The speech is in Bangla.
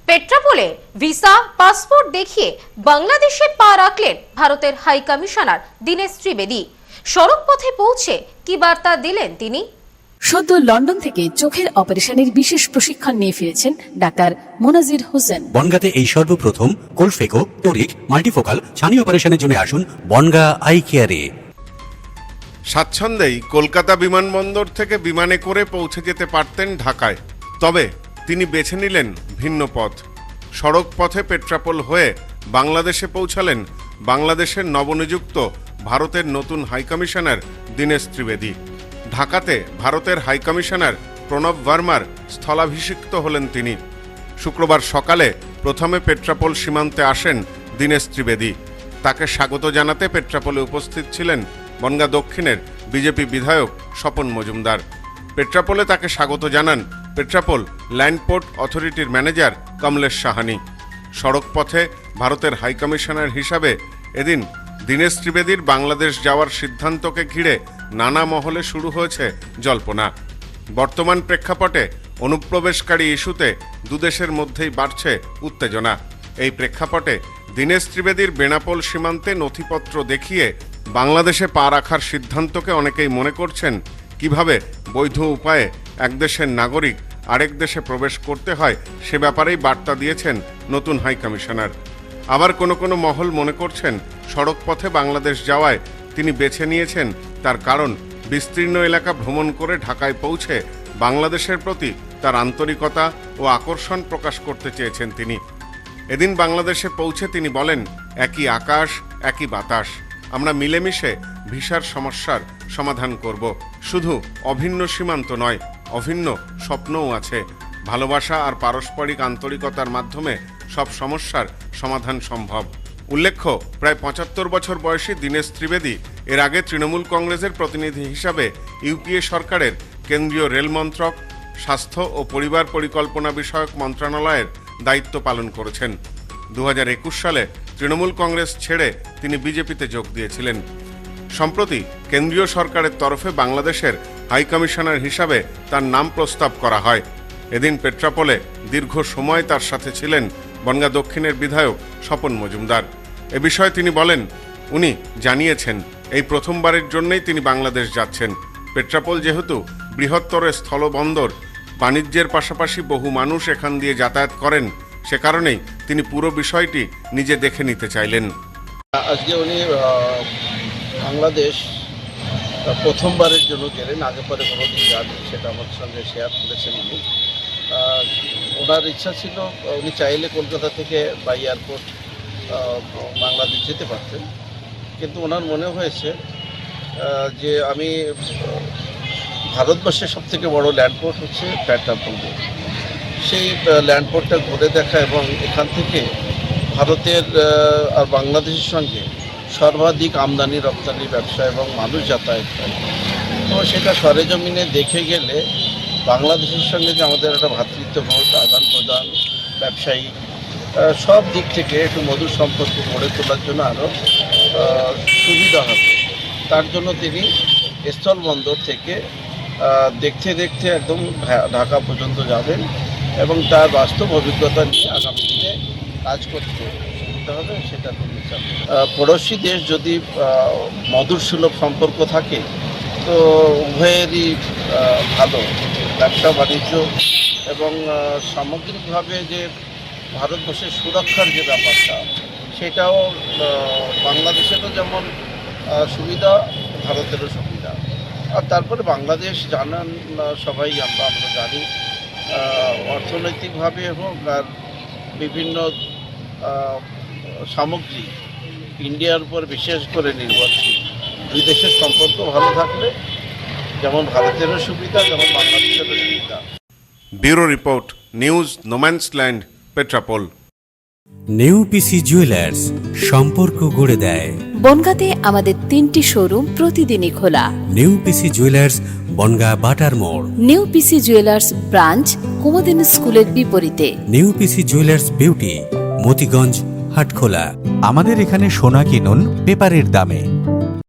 পেট্রাপোলে ভিসা পাসপোর্ট দেখিয়ে বাংলাদেশে পা রাখলেন ভারতের হাই কমিশনার দীনেশ ত্রিবেদী। সড়ক পথে পৌঁছে কি বার্তা দিলেন তিনি? সদ্য লন্ডন থেকে চোখের অপারেশনের বিশেষ প্রশিক্ষণ নিয়ে ফিরেছেন ডাক্তার মোনাজির হোসেন। বনগাঁতে এই সর্বপ্রথম কোলফেকো, টোরিক, মাল্টিফোকাল ছানি অপারেশনের জন্য আসুন বনগাঁ আই কেয়ারে। স্বাচ্ছন্দ্যেই কলকাতা বিমানবন্দর থেকে বিমানে করে পৌঁছে যেতে পারতেন ঢাকায়, তবে তিনি বেছে নিলেন ভিন্ন পথ। সড়ক পথে পেট্রাপোল হয়ে বাংলাদেশে পৌঁছালেন বাংলাদেশের নবনিযুক্ত ভারতের নতুন হাইকমিশনার দীনেশ ত্রিবেদী। ঢাকাতে ভারতের হাইকমিশনার প্রণব ভার্মার স্থলাভিষিক্ত হলেন তিনি। শুক্রবার সকালে প্রথমে পেট্রাপোল সীমান্তে আসেন দীনেশ ত্রিবেদী। তাকে স্বাগত জানাতে পেট্রাপোলে উপস্থিত ছিলেন বনগাঁ দক্ষিণের বিজেপি বিধায়ক স্বপন মজুমদার। পেট্রাপোলে তাকে স্বাগত জানান পেট্রাপোল ল্যান্ডপোর্ট অথরিটির ম্যানেজার কমলেশ সাহানি। সড়ক পথে ভারতের হাইকমিশনার হিসাবে এদিন দীনেশ ত্রিবেদীর বাংলাদেশ যাওয়ার সিদ্ধান্তকে ঘিরে নানা মহলে শুরু হয়েছে জল্পনা। বর্তমান প্রেক্ষাপটে অনুপ্রবেশকারী ইস্যুতে দুদেশের মধ্যেই বাড়ছে উত্তেজনা। এই প্রেক্ষাপটে দীনেশ ত্রিবেদীর বেনাপোল সীমান্তে নথিপত্র দেখিয়ে বাংলাদেশে পা রাখার সিদ্ধান্তকে অনেকেই মনে করছেন কিভাবে বৈধ উপায়ে এক দেশের নাগরিক আরেক দেশে প্রবেশ করতে হয় সে ব্যাপারেই বার্তা দিয়েছেন নতুন হাই কমিশনার। আবার কোনো মহল মনে করছেন সড়ক পথে বাংলাদেশ যাওয়ায় তিনি বেছে নিয়েছেন তার কারণ বিস্তীর্ণ এলাকা ভ্রমণ করে ঢাকায় পৌঁছে বাংলাদেশের প্রতি তার আন্তরিকতা ও আকর্ষণ প্রকাশ করতে চেয়েছেন তিনি। এদিন বাংলাদেশে পৌঁছে তিনি বলেন, একই আকাশ একই বাতাস, আমরা মিলেমিশে ভিসার সমস্যার সমাধান করব। শুধু অভিন্ন সীমান্ত নয়, অভিন্ন স্বপ্নও আছে। ভালোবাসা আর পারস্পরিক আন্তরিকতার মাধ্যমে সব সমস্যার সমাধান সম্ভব। উল্লেখ্য, প্রায় ৭৫ বছর বয়সী দীনেশ ত্রিবেদী এর আগে তৃণমূল কংগ্রেসের প্রতিনিধি হিসাবে ইউপিএ সরকারের কেন্দ্রীয় রেল মন্ত্রক, স্বাস্থ্য ও পরিবার পরিকল্পনা বিষয়ক মন্ত্রণালয়ের দায়িত্ব পালন করেছেন। ২০২১ সালে তৃণমূল কংগ্রেস ছেড়ে তিনি বিজেপিতে যোগ দিয়েছিলেন। সম্প্রতি কেন্দ্রীয় সরকারের তরফে বাংলাদেশের হাইকমিশনার হিসাবে তার নাম প্রস্তাব করা হয়। এদিন পেট্রাপোলে দীর্ঘ সময় তার সাথে ছিলেন বনগাঁ দক্ষিণের বিধায়ক স্বপন মজুমদার। এ বিষয়ে তিনি বলেন, উনি জানিয়েছেন এই প্রথমবারের জন্যই তিনি বাংলাদেশ যাচ্ছেন। পেট্রাপোল যেহেতু বৃহত্তর স্থলবন্দর, বাণিজ্যের পাশাপাশি বহু মানুষ এখান দিয়ে যাতায়াত করেন, সে কারণেই তিনি পুরো বিষয়টি নিজে দেখে নিতে চাইলেন। আজকে উনি বাংলাদেশ প্রথমবারের জন্য গেলেন, আগে পরে কোনোদিন যাননি, সেটা আমার সঙ্গে শেয়ার করেছেন উনি। ওনার ইচ্ছা ছিল, উনি চাইলে কলকাতা থেকে বাই এয়ারপোর্ট বাংলাদেশ যেতে পারতেন, কিন্তু ওনার মনে হয়েছে যে আমি ভারতবর্ষের সবথেকে বড় ল্যান্ডপোর্ট হচ্ছে পেট্রাপোল, সেই ল্যান্ডপোর্টটা ঘুরে দেখা এবং এখান থেকে ভারতের আর বাংলাদেশের সঙ্গে সর্বাধিক আমদানি রপ্তানি ব্যবসা এবং মানুষ যাতায়াত করে, তো সেটা সরেজমিনে দেখে গেলে বাংলাদেশের সঙ্গে যে আমাদের একটা ভ্রাতৃত্ববোধ, আদান প্রদান, ব্যবসায়ী সব দিক থেকে একটু মধুর সম্পর্ক গড়ে তোলার জন্য আরও সুবিধা হবে। তার জন্য তিনি স্থলবন্দর থেকে দেখতে দেখতে একদম ঢাকা পর্যন্ত যাবেন এবং তার বাস্তব অভিজ্ঞতা নিয়ে আগামী দিনে কাজ করতে সুবিধা হবে, সেটা তিনি চান। পড়োশি দেশ যদি মধুর সুলভ সম্পর্ক থাকে তো উভয়েরই ভালো। ব্যবসা বাণিজ্য এবং সামগ্রিকভাবে যে ভারতবর্ষের সুরক্ষার যে ব্যাপারটা, সেটাও বাংলাদেশেরও যেমন সুবিধা, ভারতেরও সুবিধা। আর তারপরে বাংলাদেশ জানান সবাই, আমরা জানি অর্থনৈতিকভাবে এবং আর বিভিন্ন সামগ্রী ইন্ডিয়ার উপর বিশেষ করে নির্ভরশীল। দুই দেশের সম্পর্ক ভালো থাকলে যেমন ভারতেরও সুবিধা, যেমন বাংলাদেশেরও সুবিধা। Bureau report, news no man's land, Petrapole. New PC jewellers, সম্পর্ক গড়ে দেয়। বনগাঁতে আমাদের 3টি শোরুম প্রতিদিনই খোলা। নিউ পিসি জুয়েলার্স, বনগাঁ বাটার মোড়। New PC jewellers branch, Kumudini স্কুলের বিপরীতে। New PC jewellers beauty, Motiganj, Hatkhola. আমাদের এখানে সোনা কিনুন পেপারের দামে।